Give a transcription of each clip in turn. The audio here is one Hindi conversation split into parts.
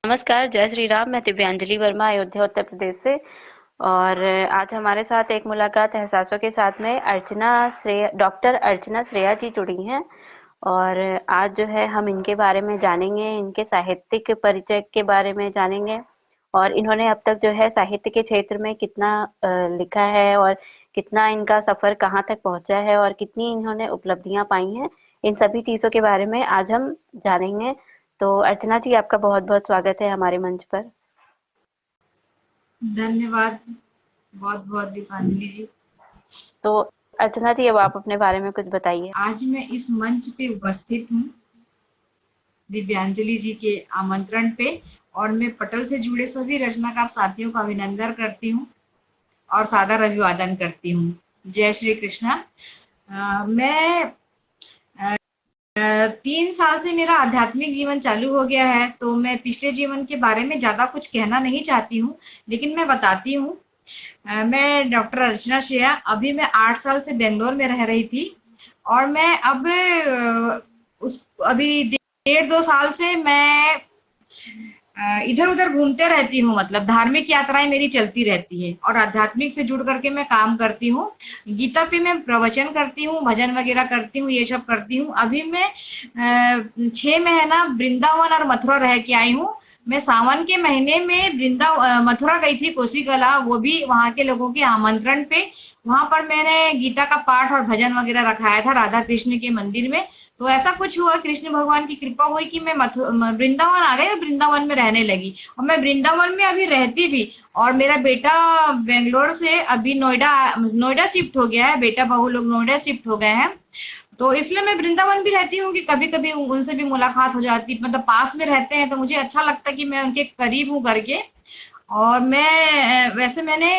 नमस्कार, जय श्री राम। मैं दिव्यांजलि वर्मा, अयोध्या उत्तर प्रदेश से। और आज हमारे साथ एक मुलाकात एहसासों के साथ में डॉक्टर अर्चना श्रेया जी जुड़ी हैं। और आज जो है हम इनके बारे में जानेंगे, इनके साहित्यिक परिचय के बारे में जानेंगे। और इन्होंने अब तक जो है साहित्य के क्षेत्र में कितना लिखा है, और कितना इनका सफर कहाँ तक पहुंचा है, और कितनी इन्होंने उपलब्धियां पाई हैं, इन सभी चीजों के बारे में आज हम जानेंगे। तो अर्चना जी, आपका बहुत बहुत स्वागत है हमारे मंच पर। धन्यवाद। बहुत बहुत दीपांजलि जी। तो अर्चना जी, अब आप अपने बारे में कुछ बताइए। आज मैं इस मंच पे उपस्थित हूँ दिव्यांजलि जी के आमंत्रण पे, और मैं पटल से जुड़े सभी रचनाकार साथियों का अभिनंदन करती हूँ और सादर अभिवादन करती हूँ। जय श्री कृष्णा। मैं 3 साल से मेरा आध्यात्मिक जीवन चालू हो गया है, तो मैं पिछले जीवन के बारे में ज्यादा कुछ कहना नहीं चाहती हूँ, लेकिन मैं बताती हूँ। मैं डॉक्टर अर्चना शेया, अभी मैं 8 साल से बेंगलोर में रह रही थी, और मैं अब उस अभी 1.5 2 साल से मैं इधर उधर घूमते रहती हूँ। मतलब धार्मिक यात्राएं मेरी चलती रहती है, और आध्यात्मिक से जुड़ करके मैं काम करती हूँ। गीता पे मैं प्रवचन करती हूँ, भजन वगैरह करती हूँ, ये सब करती हूँ। अभी मैं 6 महीना वृंदावन और मथुरा रह के आई हूँ। मैं सावन के महीने में मथुरा गई थी, कोसी कला, वो भी वहां के लोगों के आमंत्रण पे। वहां पर मैंने गीता का पाठ और भजन वगैरह रखाया था राधा कृष्ण के मंदिर में। तो ऐसा कुछ हुआ, कृष्ण भगवान की कृपा हुई कि मैं वृंदावन आ गई और वृंदावन में रहने लगी, और मैं वृंदावन में अभी रहती भी। और मेरा बेटा बेंगलोर से अभी नोएडा नोएडा शिफ्ट हो गया है, बेटा बहू लोग नोएडा शिफ्ट हो गए हैं। तो इसलिए मैं वृंदावन भी रहती हूँ कि कभी कभी उनसे भी मुलाकात हो जाती, मतलब पास में रहते हैं तो मुझे अच्छा लगता है कि मैं उनके करीब हूँ करके। और मैं वैसे मैंने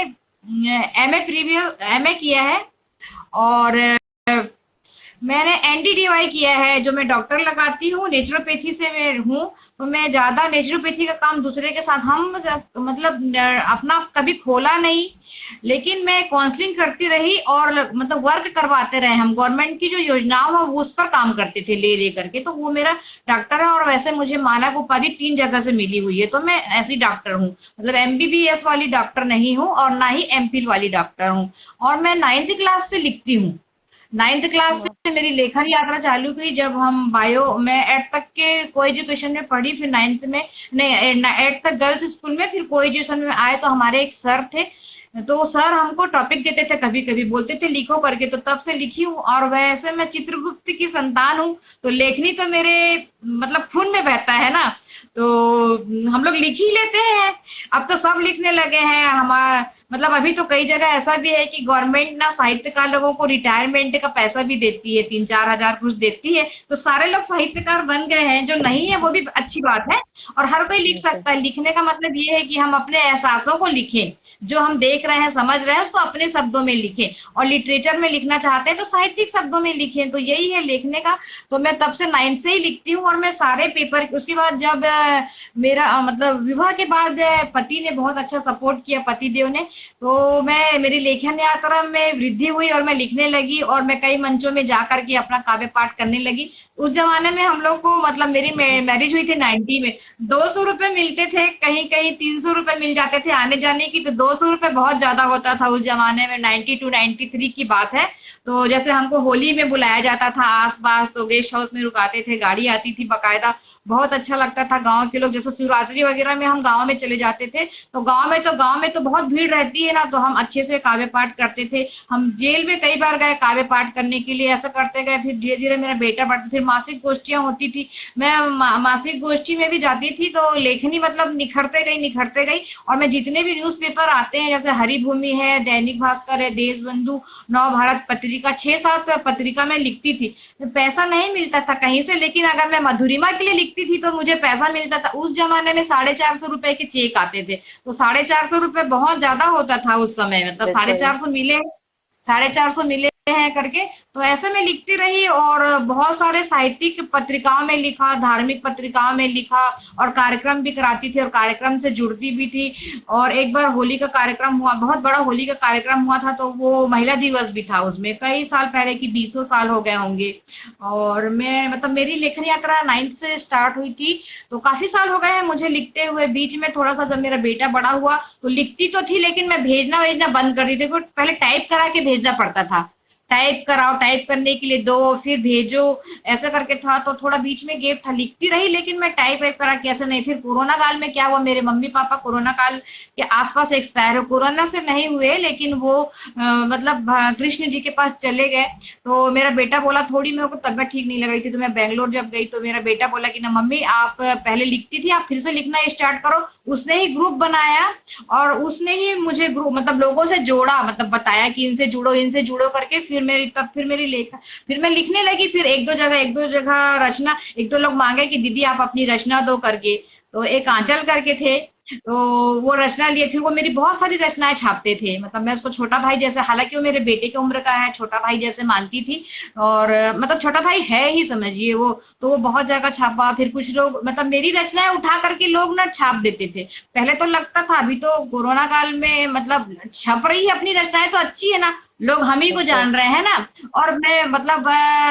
एमए किया है, और मैंने एनडीडीवाई किया है, जो मैं डॉक्टर लगाती हूँ, नेचुरोपैथी से मैं हूँ। तो मैं ज्यादा नेचुरोपैथी का काम दूसरे के साथ हम मतलब अपना कभी खोला नहीं, लेकिन मैं काउंसलिंग करती रही, और मतलब वर्क करवाते रहे। हम गवर्नमेंट की जो योजनाओं है वो उस पर काम करते थे ले ले करके। तो वो मेरा डॉक्टर है, और वैसे मुझे मानक उपाधि 3 जगह से मिली हुई है, तो मैं ऐसी डॉक्टर हूँ। मतलब एमबीबीएस वाली डॉक्टर नहीं हूँ, और ना ही एमफिल वाली डॉक्टर हूँ। और मैं 9th क्लास से लिखती हूँ। 9th क्लास से मेरी लेखन यात्रा चालू हुई, जब हम मैं 8 तक के को एजुकेशन में पढ़ी, फिर 9th में, नहीं 8 तक गर्ल्स स्कूल में, फिर को एजुकेशन में आए। तो हमारे एक सर थे, तो वो सर हमको टॉपिक देते थे, कभी कभी बोलते थे लिखो करके, तो तब से लिखी हूँ। और वैसे मैं चित्रगुप्त की संतान हूँ, तो लेखनी तो मेरे मतलब खून में बहता है ना, तो हम लोग लिख ही लेते हैं। अब तो सब लिखने लगे हैं। हमारा मतलब अभी तो कई जगह ऐसा भी है कि गवर्नमेंट ना साहित्यकार लोगों को रिटायरमेंट का पैसा भी देती है, 3-4 हजार कुछ देती है। तो सारे लोग साहित्यकार बन गए हैं, जो नहीं है वो भी अच्छी बात है। और हर कोई लिख बिल्कुल। सकता है। लिखने का मतलब ये है कि हम अपने एहसासों को लिखें, जो हम देख रहे हैं, समझ रहे हैं, उसको अपने शब्दों में लिखें। और लिटरेचर में लिखना चाहते हैं तो साहित्यिक शब्दों में लिखें। तो यही है लिखने का। तो मैं तब से 9th से ही लिखती हूँ, और मैं सारे पेपर, उसके बाद जब मेरा मतलब विवाह के बाद पति ने बहुत अच्छा सपोर्ट किया, पति देव ने। तो मैं मेरी लेखन यात्रा में वृद्धि हुई, और मैं लिखने लगी, और मैं कई मंचों में जा करके अपना काव्य पाठ करने लगी। उस जमाने में हम लोग को, मतलब मेरी मैरिज हुई थी 90 में, 200 रुपए मिलते थे, कहीं कहीं 300 रुपए मिल जाते थे आने जाने की। तो 200 रुपए बहुत ज्यादा होता था उस जमाने में, 92-93 की बात है। तो जैसे हमको होली में बुलाया जाता था आस पास, तो गेस्ट हाउस में रुकाते थे, गाड़ी आती थी बकायदा, बहुत अच्छा लगता था। गाँव के लोग, जैसे शिवरात्रि वगैरह में हम गाँव में चले जाते थे, तो गाँव में तो बहुत भीड़ रहती है ना, तो हम अच्छे से काव्य पाठ करते थे। हम जेल में कई बार गए काव्य पाठ करने के लिए, ऐसा करते गए। फिर धीरे धीरे मेरा बेटा बढ़ता, फिर मासिक गोष्ठियां होती थी, मैं मासिक गोष्ठी में भी जाती थी। तो लेखनी मतलब निखरते गई निखरते गई। और मैं जितने भी न्यूज़पेपर आते हैं, जैसे हरिभूमि है, दैनिक भास्कर है, देशबंधु, नव भारत पत्रिका, 6-7 पत्रिका मैं लिखती थी। पैसा नहीं मिलता था कहीं से, लेकिन अगर मैं मधुरिमा के लिए लिखती थी तो मुझे पैसा मिलता था। उस जमाने में 450 रुपए के चेक आते थे, तो 450 रुपए बहुत ज्यादा होता था उस समय। मतलब साढ़े बिल्कुल। चार सौ मिले, 450 मिले हैं करके, तो ऐसे में लिखती रही और बहुत सारे साहित्यिक पत्रिकाओं में लिखा, धार्मिक पत्रिकाओं में लिखा और कार्यक्रम भी कराती थी और कार्यक्रम से जुड़ती भी थी। और एक बार होली का कार्यक्रम हुआ, बहुत बड़ा होली का कार्यक्रम हुआ था, तो वो महिला दिवस भी था उसमें, कई साल पहले की 20 साल हो गए होंगे। और मैं मतलब मेरी लेखन यात्रा 9th से स्टार्ट हुई थी, तो काफी साल हो गए हैं मुझे लिखते हुए। बीच में थोड़ा सा जब मेरा बेटा बड़ा हुआ तो लिखती तो थी, लेकिन मैं भेजना भेजना बंद कर दी थी। पहले टाइप करा के भेजना पड़ता था, टाइप कराओ, टाइप करने के लिए दो, फिर भेजो, ऐसा करके था, तो थोड़ा बीच में गैप था। लिखती रही लेकिन मैं टाइप वाइप करा के ऐसे नहीं। फिर कोरोना काल में क्या हुआ, मेरे मम्मी पापा कोरोना काल के आसपास एक्सपायर हो, कोरोना से नहीं हुए लेकिन वो मतलब कृष्ण जी के पास चले गए। तो मेरा बेटा बोला, थोड़ी मेरे को तबियत ठीक नहीं लग रही थी, तो मैं बैंगलोर जब गई तो मेरा बेटा बोला कि ना मम्मी आप पहले लिखती थी, आप फिर से लिखना स्टार्ट करो। उसने ही ग्रुप बनाया और उसने ही मुझे ग्रुप मतलब लोगों से जोड़ा, मतलब बताया कि इनसे जुड़ो करके, फिर मेरी लेख, फिर मैं लिखने लगी। फिर एक दो जगह रचना, एक दो लोग मांगे कि दीदी आप अपनी रचना दो करके, तो एक आंचल करके थे, तो वो रचना लिए। फिर वो मेरी बहुत सारी रचनाएं छापते थे, मतलब मैं उसको छोटा भाई जैसे, हालांकि वो मेरे बेटे की उम्र का है, छोटा भाई जैसे मानती थी। और मतलब छोटा भाई है ही समझिए वो, तो वो बहुत जगह छापा। फिर कुछ लोग मतलब मेरी रचनाएं उठा करके लोग ना छाप देते थे। पहले तो लगता था, अभी तो कोरोना काल में मतलब छप रही है अपनी रचनाएं तो अच्छी है ना, लोग हम ही को बिल्कुल। जान रहे हैं ना। और मैं मतलब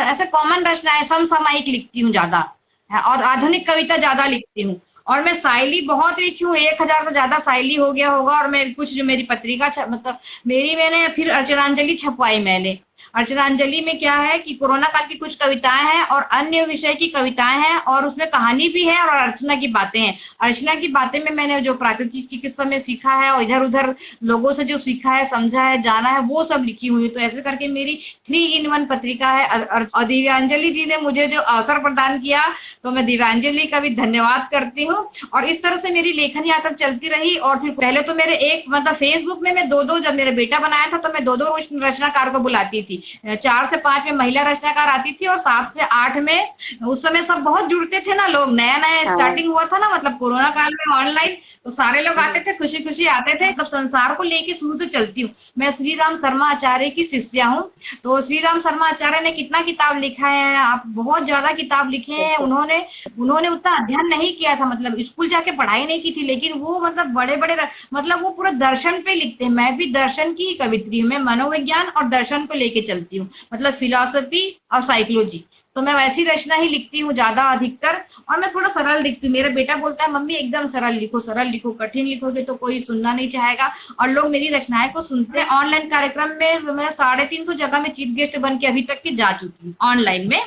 ऐसे कॉमन रचनाएं समसामयिक लिखती हूँ ज्यादा, और आधुनिक कविता ज्यादा लिखती हूँ। और मैं शायरी बहुत लिखी हूँ, 1000 से ज्यादा शायरी हो गया होगा। और मैं कुछ जो मेरी पत्रिका मतलब मेरी, मैंने फिर अर्चनांजलि छपवाई मैंने। अर्चनांजलि में क्या है कि कोरोना काल की कुछ कविताएं हैं और अन्य विषय की कविताएं हैं, और उसमें कहानी भी है और अर्चना की बातें हैं। अर्चना की बातें में मैंने जो प्राकृतिक चिकित्सा में सीखा है और इधर उधर लोगों से जो सीखा है, समझा है, जाना है, वो सब लिखी हुई। तो ऐसे करके मेरी 3 in 1 पत्रिका है। और दिव्यांजलि जी ने मुझे जो अवसर प्रदान किया, तो मैं दिव्यांजलि का भी धन्यवाद करती हूँ। और इस तरह से मेरी लेखन यात्रा चलती रही। और फिर पहले तो मेरे एक मतलब फेसबुक में मैं दो, जब मेरा बेटा बनाया था तो मैं दो रचनाकार को बुलाती थी। 4 से 5 में महिला रचनाकार आती थी और 7 से 8 में, उस समय सब बहुत जुड़ते थे ना लोग, नया नया हाँ। स्टार्टिंग हुआ था ना, मतलब कोरोना काल में ऑनलाइन, तो सारे लोग आते थे, खुशी खुशी आते थे। मतलब संसार को लेके शुरू से चलती हूँ। मैं श्री राम शर्मा आचार्य की शिष्या हूँ। तो श्री राम शर्मा आचार्य ने कितना किताब लिखा है, आप बहुत ज्यादा किताब लिखे हैं बिल्कुल। उन्होंने। उन्होंने उतना अध्ययन नहीं किया था, मतलब स्कूल जाके पढ़ाई नहीं की थी, लेकिन वो मतलब बड़े बड़े मतलब वो पूरा दर्शन पे लिखते हैं। मैं भी दर्शन की ही कवित्री हूँ, मैं मनोविज्ञान और दर्शन को लेके चलती हूँ, मतलब फिलोसफी और साइकोलॉजी। तो मैं वैसी रचना ही लिखती हूँ ज्यादा अधिकतर। और मैं थोड़ा सरल लिखती हूँ। मेरा बेटा बोलता है मम्मी एकदम सरल लिखो, कठिन लिखोगे तो कोई सुनना नहीं चाहेगा। और लोग मेरी रचनाएं को सुनते हैं। ऑनलाइन कार्यक्रम में मैं 350 जगह में चीफ गेस्ट बन के अभी तक की जा चुकी हूँ ऑनलाइन में।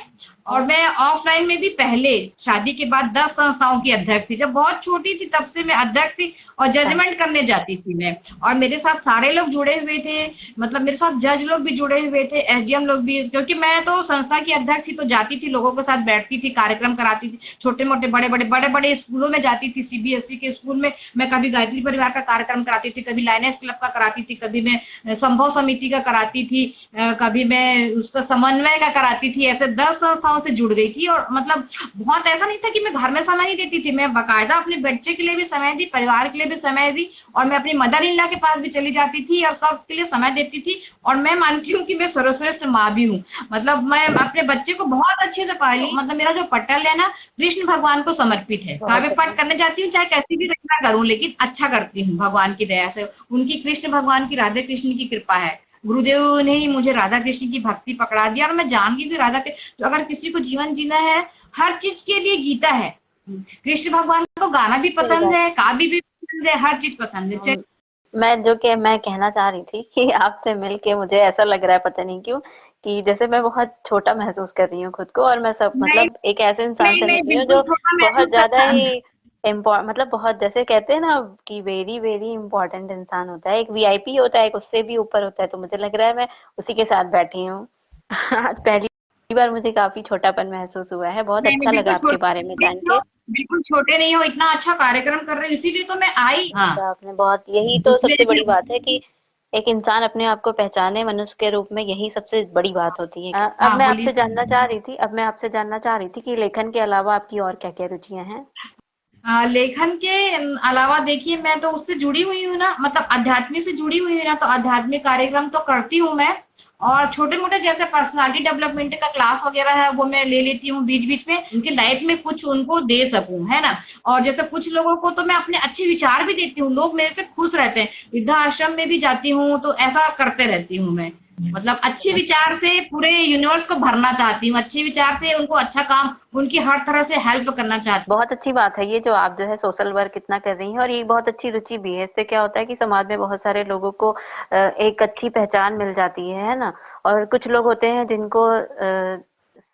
और मैं ऑफलाइन में भी पहले शादी के बाद 10 संस्थाओं की अध्यक्ष थी। जब बहुत छोटी थी तब से मैं अध्यक्ष थी और हाँ। जजमेंट करने जाती थी मैं। और मेरे साथ सारे लोग जुड़े हुए थे, मतलब मेरे साथ जज लोग भी जुड़े हुए थे, एसडीएम लोग भी, क्योंकि मैं तो संस्था की अध्यक्ष थी, तो जाती थी, लोगों के साथ बैठती थी, कार्यक्रम कराती थी, छोटे मोटे बड़े बड़े स्कूलों में जाती थी। सीबीएसई के स्कूल में मैं कभी गायत्री परिवार का कार्यक्रम कराती थी, कभी लायनेस क्लब का कराती थी, कभी मैं संभव समिति का कराती थी, कभी मैं उसका समन्वय का कराती थी। ऐसे 10 संस्थाओं से जुड़ गई थी। और मतलब बहुत ऐसा नहीं था कि मैं घर में समय नहीं देती थी, मैं बाकायदा अपने बच्चे के लिए भी समय दी, परिवार के लिए भी समय दी, और मैं अपनी मदर इन लॉ के पास भी चली जाती थी और सबके लिए समय देती थी। और मैं मानती हूँ कि मैं सर्वश्रेष्ठ माँ भी हूँ। मतलब मैं अपने बच्चे को बहुत अच्छे से पाली। मतलब मेरा जो पटल है ना, कृष्ण भगवान को समर्पित है। बहुत काव्य पाठ बढ़िया। करने जाती हूँ, चाहे कैसी भी रचना करूँ, लेकिन अच्छा करती हूँ भगवान की दया से। उनकी, कृष्ण भगवान की, राधे कृष्ण की कृपा है। गुरुदेव ने ही मुझे राधा कृष्ण की भक्ति पकड़ा दिया। और मैं जान गई कि राधा के, तो अगर किसी को जीवन जीना है, हर चीज के लिए गीता है। कृष्ण भगवान को गाना भी सही पसंद बात। है, काव्य भी पसंद है, हर चीज पसंद है। मैं कहना चाह रही थी कि आपसे मिलके मुझे ऐसा लग रहा है, पता नहीं क्यों, कि जैसे मैं बहुत छोटा महसूस कर रही हूँ खुद को, और मैं सब नहीं मतलब एक ऐसे इंसान नहीं से नहीं, मिल रही हूँ बिल्कुल जो छोटा बहुत महसूस ज्यादा करना। ही मतलब बहुत, जैसे कहते हैं ना कि वेरी वेरी इंपॉर्टेंट इंसान होता है, एक वीआईपी होता है, एक उससे भी ऊपर होता है। तो मुझे लग रहा है मैं उसी के साथ बैठी हूँ। आज पहली बार मुझे काफी छोटापन महसूस हुआ है। बहुत नहीं नहीं, अच्छा लगा बिल्कुल आपके छोटे बारे में जान नहीं के। हो, बिल्कुल छोटे नहीं हो, इतना अच्छा कार्यक्रम कर रहे हो, इसीलिए तो मैं आई। हाँ, अच्छा, आपने बहुत, यही तो उसमें सबसे बड़ी फिर बात है कि एक इंसान अपने आप को पहचाने मनुष्य के रूप में, यही सबसे बड़ी बात होती है। अब हाँ मैं बोलिए। आपसे जानना चाह रही थी, कि लेखन के अलावा आपकी और क्या-क्या रुचियां हैं? लेखन के अलावा देखिए, मैं तो उससे जुड़ी हुई हूँ ना, मतलब अध्यात्म से जुड़ी हुई हूँ ना, तो आध्यात्मिक कार्यक्रम तो करती हूँ मैं। और छोटे मोटे जैसे पर्सनालिटी डेवलपमेंट का क्लास वगैरह है वो मैं ले लेती हूँ बीच बीच में, उनकी लाइफ में कुछ उनको दे सकूं, है ना। और जैसे कुछ लोगों को तो मैं अपने अच्छे विचार भी देती हूँ, लोग मेरे से खुश रहते हैं। वृद्धाश्रम में भी जाती हूँ तो ऐसा करते रहती हूँ मैं। मतलब अच्छे विचार से पूरे यूनिवर्स को भरना चाहती हूँ, अच्छे विचार से उनको अच्छा काम, उनकी हर तरह से हेल्प करना चाहती बहुत अच्छी बात है ये जो आप जो है सोशल वर्क इतना कर रही हैं, और ये बहुत अच्छी रुचि भी है। इससे क्या होता है कि समाज में बहुत सारे लोगों को एक अच्छी पहचान मिल जाती है ना। और कुछ लोग होते हैं जिनको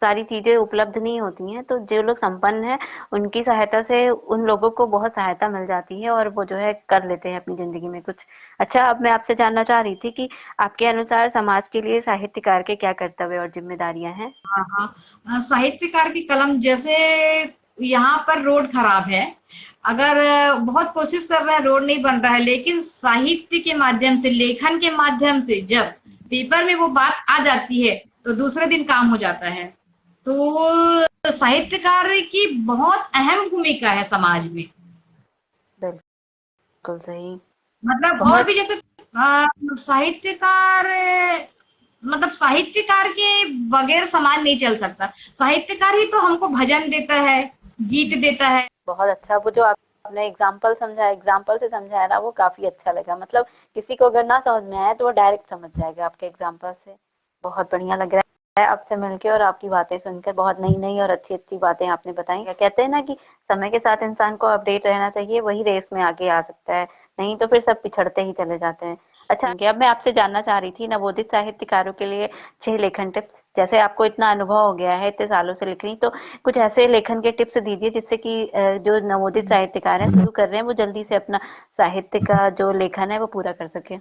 सारी चीजें उपलब्ध नहीं होती हैं, तो जो लोग संपन्न हैं उनकी सहायता से उन लोगों को बहुत सहायता मिल जाती है, और वो जो है कर लेते हैं अपनी जिंदगी में कुछ। अच्छा, अब मैं आपसे जानना चाह रही थी कि आपके अनुसार समाज के लिए साहित्यकार के क्या कर्तव्य और जिम्मेदारियां हैं। हाँ, हाँ। साहित्यकार की कलम जैसे यहाँ पर रोड खराब है, अगर बहुत कोशिश कर रहे हैं रोड नहीं बन रहा है, लेकिन साहित्य के माध्यम से, लेखन के माध्यम से जब पेपर में वो बात आ जाती है तो दूसरे दिन काम हो जाता है। तो साहित्यकार की बहुत अहम भूमिका है समाज में। बिल्कुल सही। मतलब और बहुत भी जैसे साहित्यकार, मतलब साहित्यकार के बगैर समाज नहीं चल सकता। साहित्यकार ही तो हमको भजन देता है, गीत देता है। बहुत अच्छा, वो जो आपने एग्जाम्पल समझा, एग्जाम्पल से समझाया ना, वो काफी अच्छा लगा। मतलब किसी को अगर ना समझ में आए तो वो डायरेक्ट समझ जाएगा आपके एग्जाम्पल से। बहुत बढ़िया लग रहा है आपसे मिलके, और आपकी बातें सुनकर बहुत नई नई और अच्छी अच्छी बातें आपने बताई। क्या कहते हैं ना कि समय के साथ इंसान को अपडेट रहना चाहिए, वही रेस में आगे आ सकता है, नहीं तो फिर सब पिछड़ते ही चले जाते हैं। अच्छा, अब मैं आपसे जानना चाह रही थी नवोदित साहित्यकारों के लिए 6 लेखन टिप्स। जैसे आपको इतना अनुभव हो गया है इतने सालों से लिख रही, तो कुछ ऐसे लेखन के टिप्स दीजिए जिससे कि जो नवोदित साहित्यकार हैं, शुरू कर रहे हैं, वो जल्दी से अपना साहित्य का जो लेखन है वो पूरा कर सके।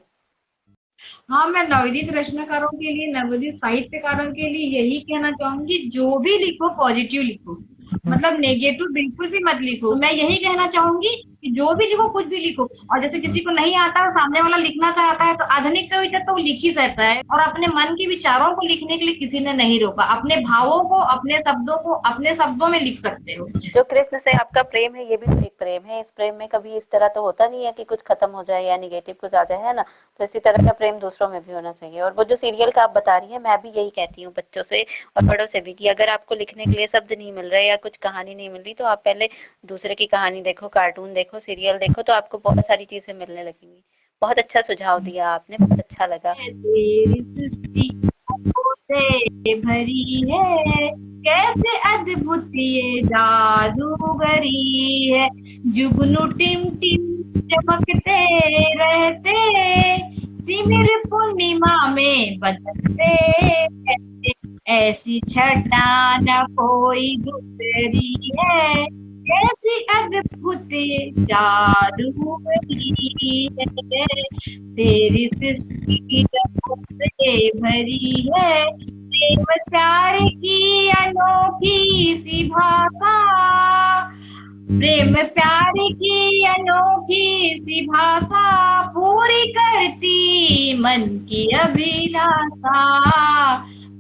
हाँ, मैं नवोदित रचनाकारों के लिए, नवोदित साहित्यकारों के लिए यही कहना चाहूंगी, जो भी लिखो पॉजिटिव लिखो, मतलब नेगेटिव बिल्कुल भी मत लिखो। मैं यही कहना चाहूंगी कि जो भी लिखो कुछ भी लिखो। और जैसे किसी को नहीं आता और सामने वाला लिखना चाहता है तो आधुनिक कविता तो वो लिख ही सकता है, और अपने मन के विचारों को लिखने के लिए किसी ने नहीं रोका। अपने भावों को, अपने शब्दों को अपने शब्दों में लिख सकते हो। जो कृष्ण से आपका प्रेम है, ये भी तो एक प्रेम है। इस प्रेम में कभी इस तरह तो होता नहीं है कि कुछ खत्म हो जाए या निगेटिव कुछ आ जाए, है ना। तो इसी तरह का प्रेम दूसरों में भी होना चाहिए। और वो जो सीरियल का आप बता रही हैं, मैं भी यही कहती हूँ बच्चों से और बड़ों से भी, कि अगर आपको लिखने के लिए शब्द नहीं मिल रहे या कुछ कहानी नहीं मिल रही, तो आप पहले दूसरे की कहानी देखो, कार्टून देखो, सीरियल देखो, तो आपको बहुत सारी चीजें मिलने लगेंगी। बहुत अच्छा सुझाव दिया आपने, बहुत अच्छा लगा। तेरी सृष्टि से भरी है, कैसे अद्भुत ये जादूगरी है। जुगनू टिम टिम चमकते रहते, तिमिर पूर्णिमा में बदलते रहते। ऐसी छटा न कोई दूसरी है, कैसी अद्भुत ये जादूगरी है। तेरी सृष्टि रंगों से भरी है, प्रेम प्यार की अनोखी सी भाषा। प्रेम प्यार की अनोखी सी भाषा, पूरी करती मन की अभिलाषा।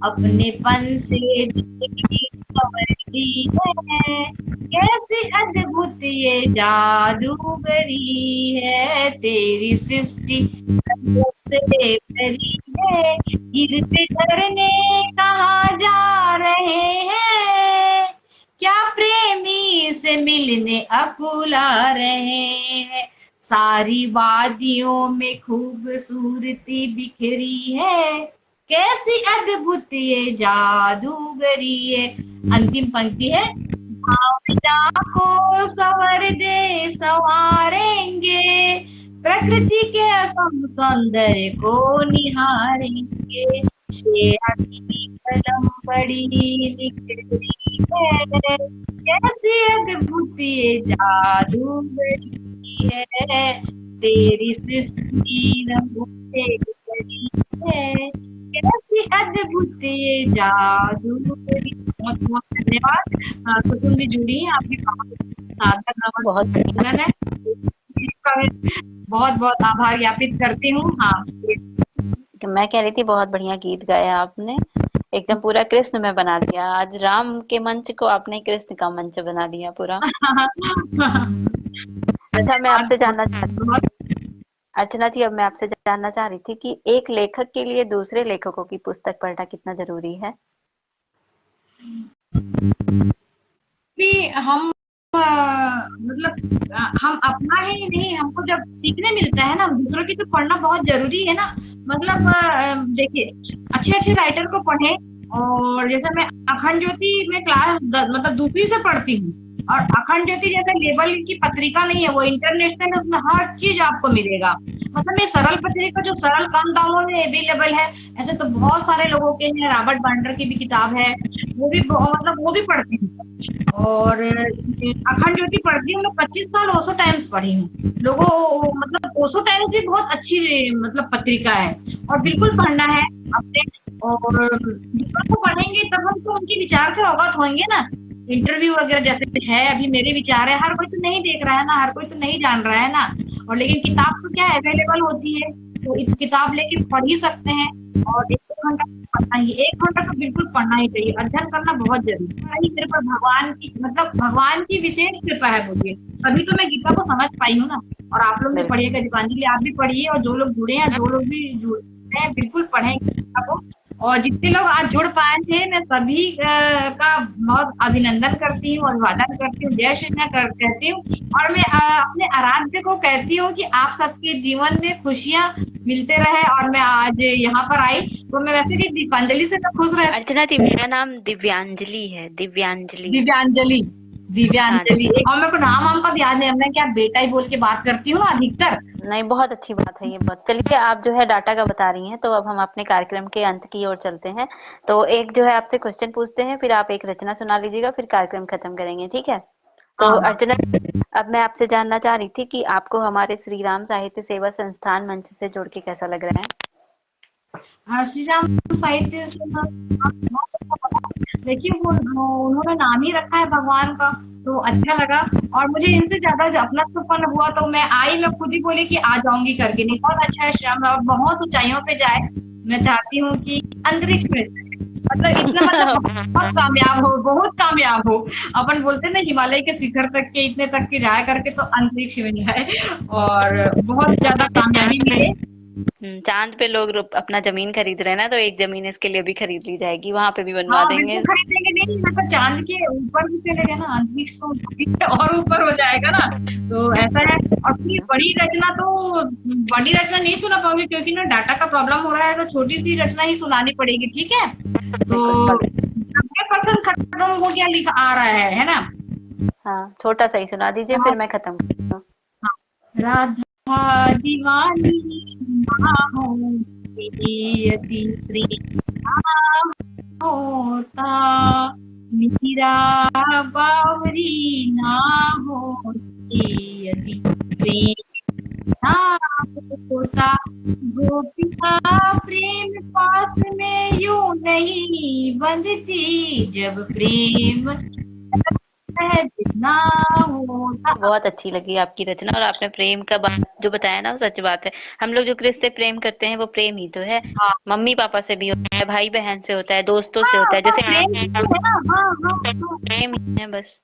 अपनेपन से जिंदगी संवरती है, कैसी अद्भुत ये जादूगरी है। तेरी सृष्टि रंगों से भरी है, गिरते झरने कहाँ जा रहे हैं, क्या प्रेमी से मिलने अकुला रहे हैं। सारी वादियों में खूबसूरती बिखरी है, कैसी अद्भुत ये जादूगरी है। अंतिम पंक्ति है, भावना को संवर दे संवारेंगे, प्रकृति के असम सौंदर्य को निहारेंगे। शेरा की कलम बड़ी लिख रही है, कैसी अद्भुत ये जादूगरी है। तेरी सृष्टि रंगों से भरी है, कैसी अद्भुत ये जादूगरी। बहुत बहुत धन्यवाद। कुसुम भी जुड़ी है आपके सार्थक बहुत बढ़िया। नमन है। बहुत बहुत आभार ज्ञापित करती हूँ। हाँ। मैं कह रही थी बहुत बढ़िया गीत गाया आपने, एकदम पूरा कृष्ण में बना दिया। आज राम के मंच को आपने कृष्ण का मंच बना दिया पूरा। अच्छा, मैं धन्यवाद आपसे बहुत जानना चाहती बहुत। अर्चना जी, अब मैं आपसे जानना चाह रही थी कि एक लेखक के लिए दूसरे लेखकों की पुस्तक पढ़ना कितना ज़रूरी है? भी हम मतलब हम अपना ही नहीं, हमको जब सीखने मिलता है ना दूसरों की, तो पढ़ना बहुत जरूरी है ना। मतलब देखिए, अच्छे अच्छे राइटर को पढ़े। और जैसे मैं अखंड ज्योति में मतलब दूसरी से पढ़ती हूँ। और अखंड ज्योति जैसे लेबल की पत्रिका नहीं है, वो इंटरनेशनल है, उसमें हर चीज आपको मिलेगा। मतलब ये सरल पत्रिका जो सरल कम दामों में अवेलेबल है। ऐसे तो बहुत सारे लोगों के हैं, रॉबर्ट बांडर की भी किताब है, वो भी मतलब वो भी पढ़ती हूँ। और अखंड ज्योति पढ़ती हूँ मैं, 25 साल ओशो टाइम्स पढ़ी हूँ। लोगों मतलब ओशो टाइम्स भी बहुत अच्छी मतलब पत्रिका है, और बिल्कुल पढ़ना है अपने। और दूसरों को पढ़ेंगे तब हम तो उनके विचार से अवगत होंगे ना। इंटरव्यू वगैरह जैसे है, अभी मेरे विचार है, हर कोई तो नहीं देख रहा है ना, हर कोई तो नहीं जान रहा है ना। और लेकिन किताब तो क्या अवेलेबल होती है, तो इस किताब लेके पढ़ ही सकते हैं। और एक दो घंटा पढ़ना ही, 1 घंटा तो बिल्कुल पढ़ना ही चाहिए, अध्ययन करना बहुत जरूरी है। ही कृपा भगवान की, मतलब भगवान की विशेष कृपा है मुझे, तभी तो मैं गीता को समझ पाई हूँ ना। और आप लोग भी बिल्कुल। पढ़िएगा, दीपांजलि आप भी पढ़िए, और जो लोग जुड़े हैं, जो लोग भी जुड़े हैं, बिल्कुल पढ़ेंगे गीता को। और जितने लोग आज जुड़ पाए थे, मैं सभी का बहुत अभिनंदन करती हूँ, अभिवादन करती हूँ, जय श्री कृष्ण कहती हूँ। और मैं अपने आराध्य को कहती हूँ कि आप सबके जीवन में खुशियां मिलते रहे। और मैं आज यहाँ पर आई, तो मैं वैसे भी दीपांजलि से तो खुश रहती अर्चना जी, मेरा नाम दिव्यांजलि है, हूँ। दिव्यांजलि। दिव्यांजलि, हाँ दिव्यांजलि, जी। और मेरे को नाम वाम का भी याद नहीं है, मैं क्या बेटा ही बोल के बात करती हूँ ना अधिकतर। नहीं, बहुत अच्छी बात है ये बात। चलिए, आप जो है डाटा का बता रही हैं, तो अब हम अपने कार्यक्रम के अंत की ओर चलते हैं। तो एक जो है आपसे क्वेश्चन पूछते हैं, फिर आप एक रचना सुना लीजिएगा, फिर कार्यक्रम खत्म करेंगे, ठीक है? तो हाँ हाँ। अर्चना, अब मैं आपसे जानना चाह रही थी कि आपको हमारे श्री राम साहित्य सेवा संस्थान मंच से जुड़ के कैसा लग रहा है? श्री राम साहित्य देखिए, वो उन्होंने नाम ही रखा है भगवान का, तो अच्छा लगा। और मुझे इनसे ज्यादा अपनापन हुआ, तो मैं आई, मैं खुद ही बोली कि आ जाऊंगी करके। नहीं, बहुत अच्छा है श्याम, और बहुत ऊंचाइयों पे जाए। मैं चाहती हूँ कि अंतरिक्ष में जाए। मतलब इतना, मतलब बहुत कामयाब हो, बहुत कामयाब हो। अपन बोलते हैं ना, हिमालय के शिखर तक के, इतने तक के जाया करके, तो अंतरिक्ष में जाए और बहुत ज्यादा कामयाबी मिले। चांद पे लोग अपना जमीन खरीद रहे हैं ना, तो एक जमीन इसके लिए भी खरीद ली जाएगी, वहां पे भी बनवा हाँ, देंगे। बिल्कुल खरीदेंगे, नहीं मतलब चाँद के ऊपर भी चले गए ना, अंतरिक्ष तो अंतरिक्ष से और ऊपर हो जाएगा ना, तो ऐसा है। और फिर बड़ी रचना नहीं सुना पाऊँगी, क्योंकि ना डाटा का प्रॉब्लम हो रहा है, तो छोटी-सी रचना ही सुनानी पड़ेगी, ठीक है? बिल्कुल। तो 90% खत्म हो गया, लिखा आ रहा है ना? हाँ, छोटा सा ही सुना दीजिए, फिर हाँ, मैं खत्म करती हूँ। हाँ। राधा दीवानी ना होती अति प्रेम होता, मीरा बावरी ना होती यदि प्रेम ना होता, गोपिका प्रेम पास में यूं नहीं बंधती, जब प्रेम सहज ना होता। बहुत अच्छी लगी आपकी रचना, और आपने प्रेम का बात जो बताया ना, वो सच बात है। हम लोग जो किससे प्रेम करते हैं, वो प्रेम ही तो है। हाँ मम्मी पापा से भी होता है, भाई बहन से होता है, दोस्तों से हाँ होता है, हाँ, जैसे प्रेम ही तो है ना। हाँ हाँ हाँ। प्रेम ही है बस।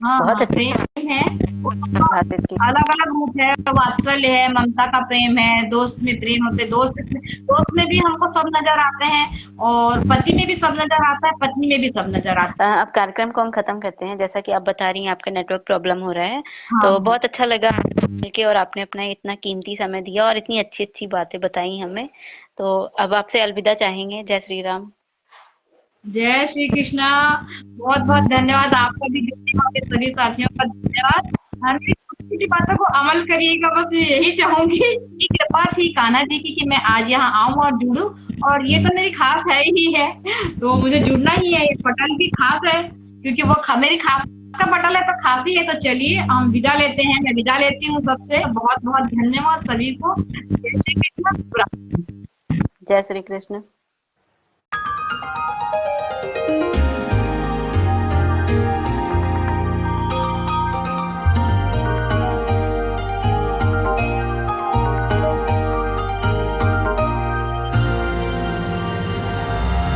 हाँ बहुत हाँ, अच्छी प्रेम है। परिभाषित की। अलग अलग रूप है, वात्सल्य है, ममता का प्रेम है, दोस्त में प्रेम होते, दोस्त में भी हमको सब नजर आते हैं। और पति में भी सब नजर आता है, पत्नी में भी सब नजर आता अब कार्यक्रम को हम खत्म करते हैं, जैसा कि आप बता रही हैं आपका नेटवर्क प्रॉब्लम हो रहा है। है। हाँ तो हाँ। बहुत अच्छा लगा मिलके, और आपने अपना इतना कीमती समय दिया और इतनी अच्छी अच्छी बातें बताई हमें। तो अब आपसे अलविदा चाहेंगे। जय श्री राम। जय श्री कृष्णा। बहुत बहुत धन्यवाद आपका भी, जुड़ने वाले सभी साथियों का धन्यवाद। हर एक छोटी छोटी बातों को अमल करिएगा, बस यही चाहूंगी। ये कृपा थी कान्हा जी की कि मैं आज यहाँ आऊं और जुड़ूं। और ये तो मेरी खास है ही है, तो मुझे जुड़ना ही है। ये पटल भी खास है, क्योंकि वो मेरी खास का पटल है, तो खास ही है। तो चलिए हम विदा लेते हैं, मैं विदा लेती हूँ सबसे। बहुत बहुत धन्यवाद सभी को। जय श्री कृष्ण। जय श्री कृष्ण।